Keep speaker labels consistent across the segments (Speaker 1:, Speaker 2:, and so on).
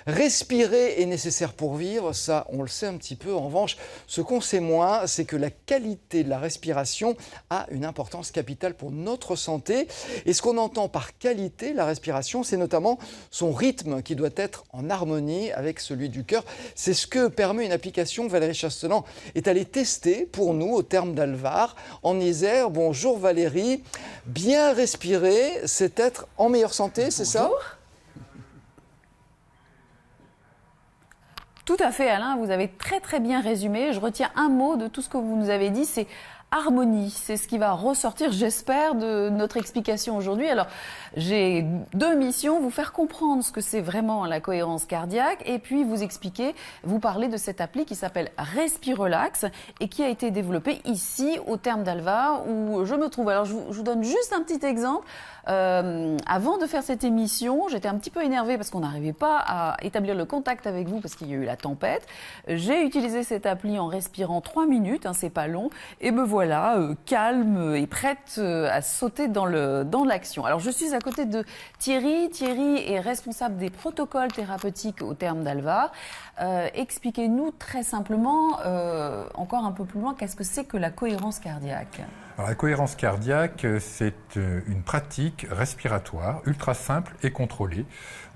Speaker 1: Respirer est nécessaire pour vivre, ça on le sait un petit peu. En revanche, ce qu'on sait moins, c'est que la qualité de la respiration a une importance capitale pour notre santé. Et ce qu'on entend par qualité, la respiration, c'est notamment son rythme qui doit être en harmonie avec celui du cœur. C'est ce que permet une application que Valérie Chastelan est allée tester pour nous au terme d'Alvar, en Isère. Bonjour Valérie. Bien respirer, c'est être en meilleure santé, c'est ça ?
Speaker 2: Tout à fait, Alain, vous avez très bien résumé. Je retiens un mot de tout ce que vous nous avez dit, c'est harmonie. C'est ce qui va ressortir, j'espère, de notre explication aujourd'hui. Alors, j'ai deux missions, vous faire comprendre ce que c'est vraiment la cohérence cardiaque et puis vous expliquer, vous parler de cette appli qui s'appelle Respirelax et qui a été développée ici, au terme d'Alvar, où je me trouve. Alors, je vous donne juste un petit exemple. Avant de faire cette émission, j'étais un petit peu énervée parce qu'on n'arrivait pas à établir le contact avec vous parce qu'il y a eu la tempête. J'ai utilisé cette appli en respirant 3 minutes, hein, c'est pas long, et me voilà calme et prête à sauter dans l'action. Alors je suis à côté de Thierry. Thierry est responsable des protocoles thérapeutiques au terme d'Alvar. Expliquez-nous très simplement, encore un peu plus loin, qu'est-ce que c'est que la cohérence cardiaque ?
Speaker 3: Alors, la cohérence cardiaque, c'est une pratique respiratoire ultra simple et contrôlée,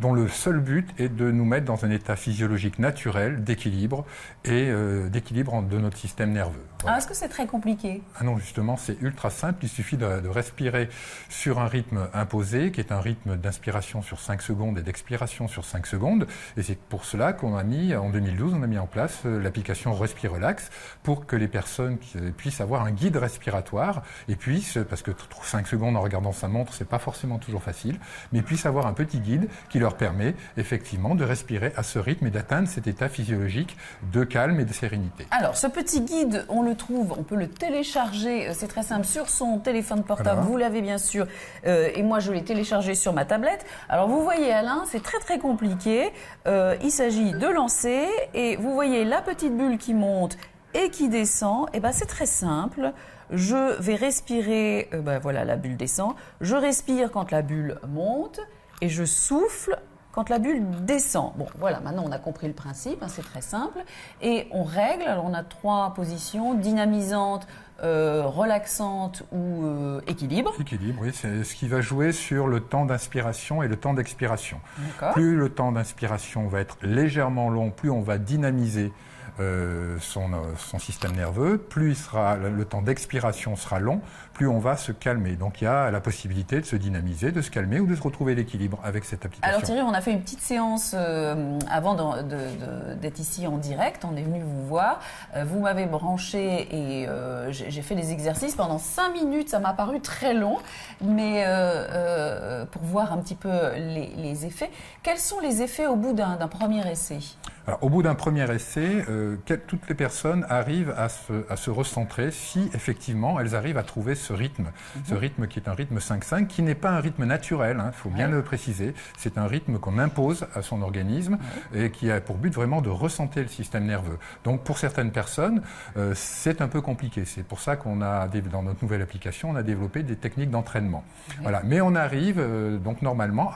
Speaker 3: dont le seul but est de nous mettre dans un état physiologique naturel d'équilibre et d'équilibre de notre système nerveux. Voilà.
Speaker 2: Ah, est-ce que c'est très compliqué ?
Speaker 3: Ah non, justement, c'est ultra simple. Il suffit de respirer sur un rythme imposé, qui est un rythme d'inspiration sur 5 secondes et d'expiration sur 5 secondes. Et c'est pour cela qu'on a mis, en 2012, on a mis en place l'application Respirelax pour que les personnes puissent avoir un guide respiratoire et puissent, parce que 5 secondes en regardant sa montre, c'est pas forcément toujours facile, mais puissent avoir un petit guide qui leur permet effectivement de respirer à ce rythme et d'atteindre cet état physiologique de calme et de sérénité.
Speaker 2: Alors, ce petit guide, on peut le télécharger, c'est très simple, sur son téléphone portable, vous l'avez bien sûr, et moi je l'ai téléchargé sur ma tablette. Alors, vous voyez Alain, c'est très compliqué, il s'agit de lancer, et vous voyez la petite bulle qui monte et qui descend, et ben c'est très simple. Je vais respirer, voilà, la bulle descend. Je respire quand la bulle monte et je souffle quand la bulle descend. Bon, voilà, maintenant on a compris le principe, hein, c'est très simple. Et on règle, alors on a 3 positions, dynamisante, relaxante ou équilibre.
Speaker 3: Équilibre, oui, c'est ce qui va jouer sur le temps d'inspiration et le temps d'expiration. Plus le temps d'inspiration va être légèrement long, plus on va dynamiser son système nerveux, plus le temps d'expiration sera long, plus on va se calmer. Donc il y a la possibilité de se dynamiser, de se calmer ou de se retrouver l'équilibre avec cette application.
Speaker 2: Alors Thierry, on a fait une petite séance avant d'être ici en direct, on est venu vous voir, vous m'avez branché et j'ai fait des exercices pendant 5 minutes, ça m'a paru très long, mais pour voir un petit peu les effets. Quels sont les effets au bout d'un premier essai ?
Speaker 3: Alors, au bout d'un premier essai, toutes les personnes arrivent à se recentrer si effectivement elles arrivent à trouver ce rythme qui est un rythme 5-5, qui n'est pas un rythme naturel, il faut bien le préciser. C'est un rythme qu'on impose à son organisme et qui a pour but vraiment de recentrer le système nerveux. Donc pour certaines personnes, c'est un peu compliqué. C'est pour ça qu'on a, dans notre nouvelle application, on a développé des techniques d'entraînement. Voilà. Mais on arrive donc normalement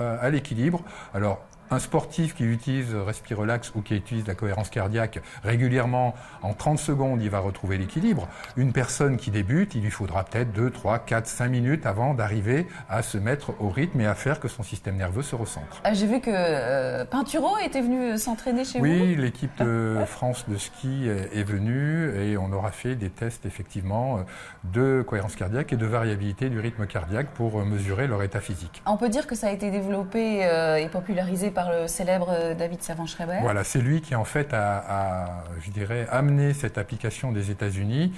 Speaker 3: à l'équilibre. Alors, un sportif qui utilise Respirelax ou qui utilise la cohérence cardiaque régulièrement, en 30 secondes, il va retrouver l'équilibre. Une personne qui débute, il lui faudra peut-être 2, 3, 4, 5 minutes avant d'arriver à se mettre au rythme et à faire que son système nerveux se recentre.
Speaker 2: Ah, j'ai vu que Pinturo était venu s'entraîner chez vous.
Speaker 3: Oui, l'équipe de France de ski est venue et on aura fait des tests effectivement de cohérence cardiaque et de variabilité du rythme cardiaque pour mesurer leur état physique.
Speaker 2: On peut dire que ça a été développé et popularisé par le célèbre David Servan-Schreiber.
Speaker 3: Voilà, c'est lui qui en fait a je dirais, amené cette application des États-Unis,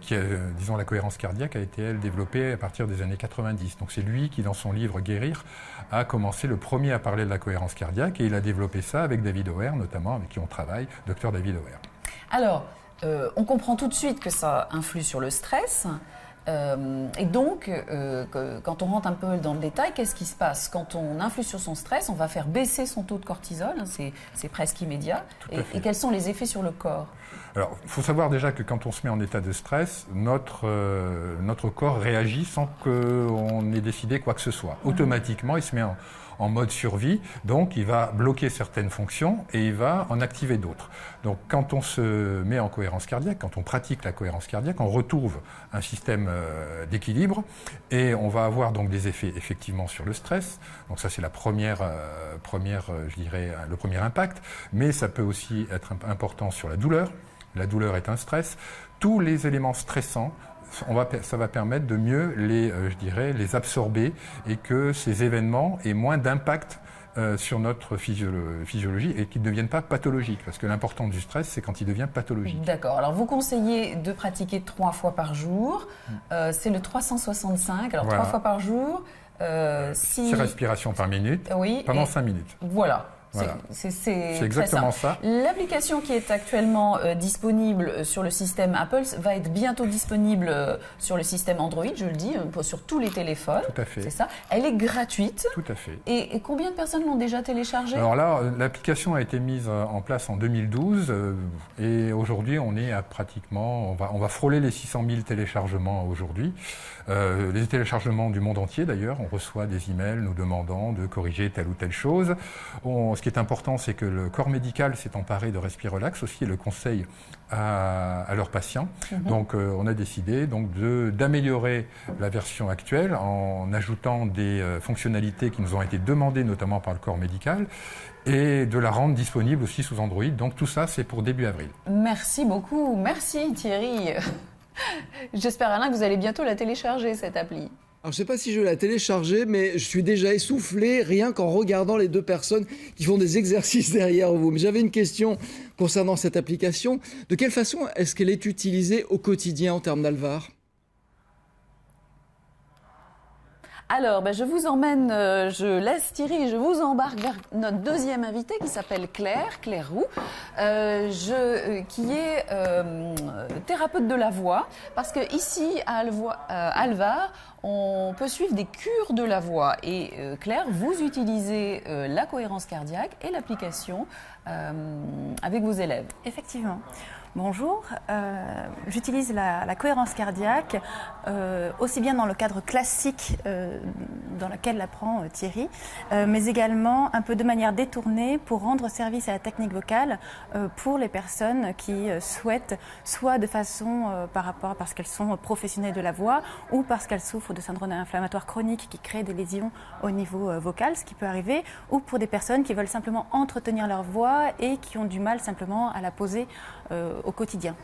Speaker 3: qui, disons, la cohérence cardiaque a été, elle, développée à partir des années 90. Donc c'est lui qui, dans son livre Guérir, a commencé le premier à parler de la cohérence cardiaque et il a développé ça avec David O'Hare, notamment, avec qui on travaille, docteur David O'Hare.
Speaker 2: Alors, on comprend tout de suite que ça influe sur le stress. Et donc, quand on rentre un peu dans le détail, qu'est-ce qui se passe ? Quand on influe sur son stress, on va faire baisser son taux de cortisol, hein, c'est presque immédiat. Et quels sont les effets sur le corps ?
Speaker 3: Alors, il faut savoir déjà que quand on se met en état de stress, notre corps réagit sans qu'on ait décidé quoi que ce soit. Automatiquement, il se met en mode survie, donc il va bloquer certaines fonctions et il va en activer d'autres. Donc quand on se met en cohérence cardiaque, quand on pratique la cohérence cardiaque, on retrouve un système d'équilibre et on va avoir donc des effets effectivement sur le stress. Donc ça c'est la première, je dirais, le premier impact, mais ça peut aussi être important sur la douleur. La douleur est un stress. Tous les éléments stressants, ça va permettre de mieux les absorber et que ces événements aient moins d'impact sur notre physiologie et qu'ils ne deviennent pas pathologiques. Parce que l'important du stress, c'est quand il devient pathologique.
Speaker 2: D'accord. Alors, vous conseillez de pratiquer 3 fois par jour. C'est le 365. Alors, voilà. 3 fois par jour.
Speaker 3: 6 respirations par minute, pendant 5 minutes.
Speaker 2: Voilà.
Speaker 3: Voilà.
Speaker 2: C'est
Speaker 3: exactement ça.
Speaker 2: L'application qui est actuellement disponible sur le système Apple va être bientôt disponible sur le système Android, je le dis, sur tous les téléphones.
Speaker 3: Tout à fait.
Speaker 2: C'est ça. Elle est gratuite.
Speaker 3: Tout à fait.
Speaker 2: Et combien de personnes l'ont déjà téléchargée?
Speaker 3: Alors là, l'application a été mise en place en 2012 et aujourd'hui, on est à pratiquement, on va frôler les 600 000 téléchargements aujourd'hui. Les téléchargements du monde entier d'ailleurs, on reçoit des emails nous demandant de corriger telle ou telle chose. Ce qui est important, c'est que le corps médical s'est emparé de Respirelax aussi et le conseille à leurs patients. Donc on a décidé donc d'améliorer la version actuelle en ajoutant des fonctionnalités qui nous ont été demandées notamment par le corps médical et de la rendre disponible aussi sous Android. Donc tout ça, c'est pour début avril.
Speaker 2: Merci beaucoup. Merci Thierry. J'espère, Alain, que vous allez bientôt la télécharger, cette appli.
Speaker 1: Alors, je ne sais pas si je vais la télécharger, mais je suis déjà essoufflé rien qu'en regardant les 2 personnes qui font des exercices derrière vous. Mais j'avais une question concernant cette application. De quelle façon est-ce qu'elle est utilisée au quotidien en termes d'Alvar ?
Speaker 2: Alors, je vous emmène, je laisse Thierry et je vous embarque vers notre deuxième invitée qui s'appelle Claire Roux, qui est thérapeute de la voix. Parce que ici, à Alvar, on peut suivre des cures de la voix. Et Claire, vous utilisez la cohérence cardiaque et l'application avec vos élèves.
Speaker 4: Effectivement. Bonjour, j'utilise la cohérence cardiaque aussi bien dans le cadre classique dans lequel l'apprend Thierry, mais également un peu de manière détournée pour rendre service à la technique vocale pour les personnes qui souhaitent, soit de façon parce qu'elles sont professionnelles de la voix ou parce qu'elles souffrent de syndrome inflammatoire chronique qui crée des lésions au niveau vocal, ce qui peut arriver, ou pour des personnes qui veulent simplement entretenir leur voix et qui ont du mal simplement à la poser au quotidien.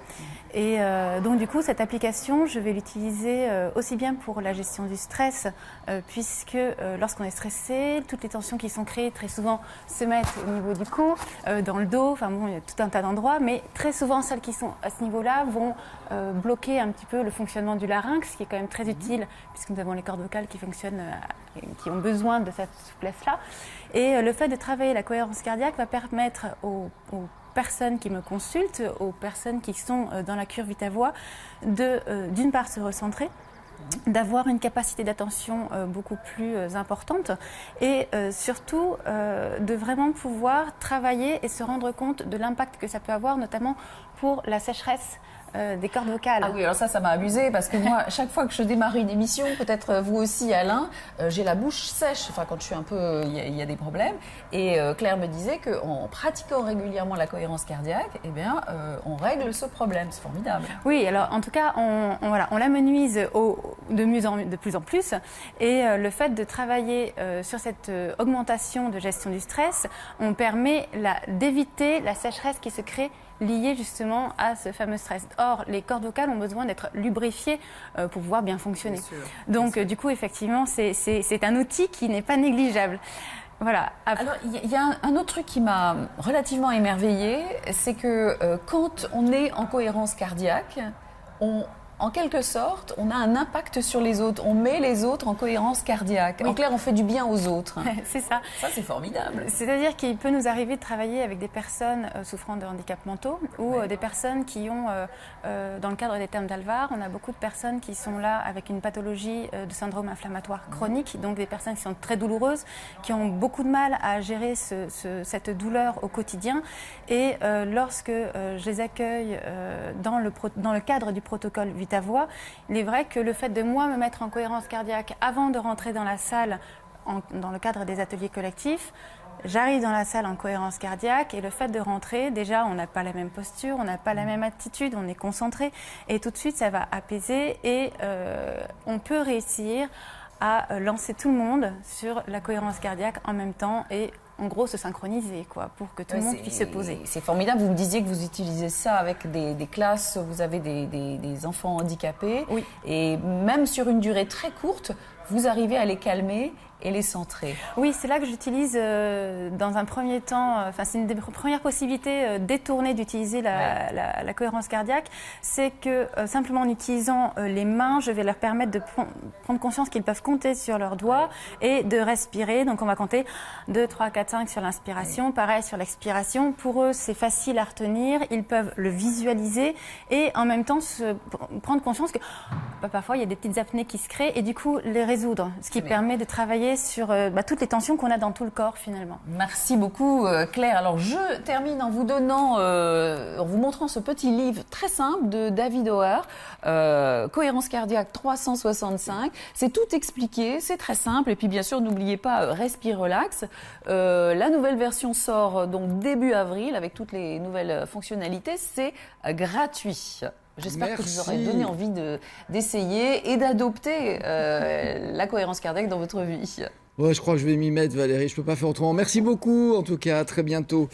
Speaker 4: Et donc du coup, cette application, je vais l'utiliser aussi bien pour la gestion du stress, puisque lorsqu'on est stressé, toutes les tensions qui sont créées très souvent se mettent au niveau du cou, dans le dos, enfin bon, il y a tout un tas d'endroits, mais très souvent celles qui sont à ce niveau-là vont bloquer un petit peu le fonctionnement du larynx, ce qui est quand même très utile, puisque nous avons les cordes vocales qui fonctionnent, qui ont besoin de cette souplesse-là. Et le fait de travailler la cohérence cardiaque va permettre aux personnes qui me consultent, aux personnes qui sont dans la cure Vitavoix, d'une part se recentrer, d'avoir une capacité d'attention beaucoup plus importante et surtout de vraiment pouvoir travailler et se rendre compte de l'impact que ça peut avoir, notamment pour la sécheresse des cordes vocales.
Speaker 2: Ah oui, alors ça m'a amusé parce que moi, chaque fois que je démarre une émission, peut-être vous aussi Alain, j'ai la bouche sèche, enfin quand je suis un peu, il y a des problèmes, et Claire me disait qu'en pratiquant régulièrement la cohérence cardiaque, eh bien, on règle ce problème, c'est formidable.
Speaker 4: Oui, alors en tout cas, on l'amenuise de plus en plus, et le fait de travailler sur cette augmentation de gestion du stress, on permet d'éviter la sécheresse qui se crée liée justement à ce fameux stress. Or, les cordes vocales ont besoin d'être lubrifiées pour pouvoir bien fonctionner. Bien sûr, donc, du coup, effectivement, c'est un outil qui n'est pas négligeable. Voilà.
Speaker 2: Alors, il y a un autre truc qui m'a relativement émerveillée, c'est que quand on est en cohérence cardiaque, en quelque sorte, on a un impact sur les autres. On met les autres en cohérence cardiaque. Oui. En clair, on fait du bien aux autres.
Speaker 4: C'est ça.
Speaker 2: Ça, c'est formidable.
Speaker 4: C'est-à-dire qu'il peut nous arriver de travailler avec des personnes souffrant de handicaps mentaux ou des personnes qui ont, dans le cadre des termes d'Alvar, on a beaucoup de personnes qui sont là avec une pathologie de syndrome inflammatoire chronique, donc des personnes qui sont très douloureuses, qui ont beaucoup de mal à gérer cette douleur au quotidien. Et lorsque je les accueille dans le cadre du protocole Vitavoix, il est vrai que le fait de moi me mettre en cohérence cardiaque avant de rentrer dans la salle dans le cadre des ateliers collectifs. J'arrive dans la salle en cohérence cardiaque et le fait de rentrer, déjà, on n'a pas la même posture, on n'a pas la même attitude, on est concentré et tout de suite, ça va apaiser et on peut réussir à lancer tout le monde sur la cohérence cardiaque en même temps et en gros se synchroniser quoi, pour que tout le monde puisse se poser.
Speaker 2: C'est formidable, vous me disiez que vous utilisez ça avec des classes, vous avez des enfants handicapés.
Speaker 4: Oui.
Speaker 2: Et même sur une durée très courte, vous arrivez à les calmer et les centrer.
Speaker 4: Oui, c'est là que j'utilise dans un premier temps, c'est une des premières possibilités détournées d'utiliser la cohérence cardiaque, c'est que simplement en utilisant les mains, je vais leur permettre de prendre conscience qu'ils peuvent compter sur leurs doigts et de respirer. Donc on va compter 2, 3, 4, 5 sur l'inspiration, pareil sur l'expiration. Pour eux, c'est facile à retenir, ils peuvent le visualiser et en même temps prendre conscience que parfois il y a des petites apnées qui se créent et du coup les résoudre, ce qui permet de travailler sur toutes les tensions qu'on a dans tout le corps finalement.
Speaker 2: Merci beaucoup Claire. Alors je termine en vous donnant, en vous montrant ce petit livre très simple de David Auer, Cohérence cardiaque 365. C'est tout expliqué, c'est très simple et puis bien sûr n'oubliez pas Respire Relax. La nouvelle version sort donc début avril avec toutes les nouvelles fonctionnalités. C'est gratuit. J'espère que vous aurez donné envie d'essayer et d'adopter la cohérence cardiaque dans votre vie.
Speaker 1: Ouais, je crois que je vais m'y mettre, Valérie. Je ne peux pas faire autrement. Merci beaucoup, en tout cas. À très bientôt.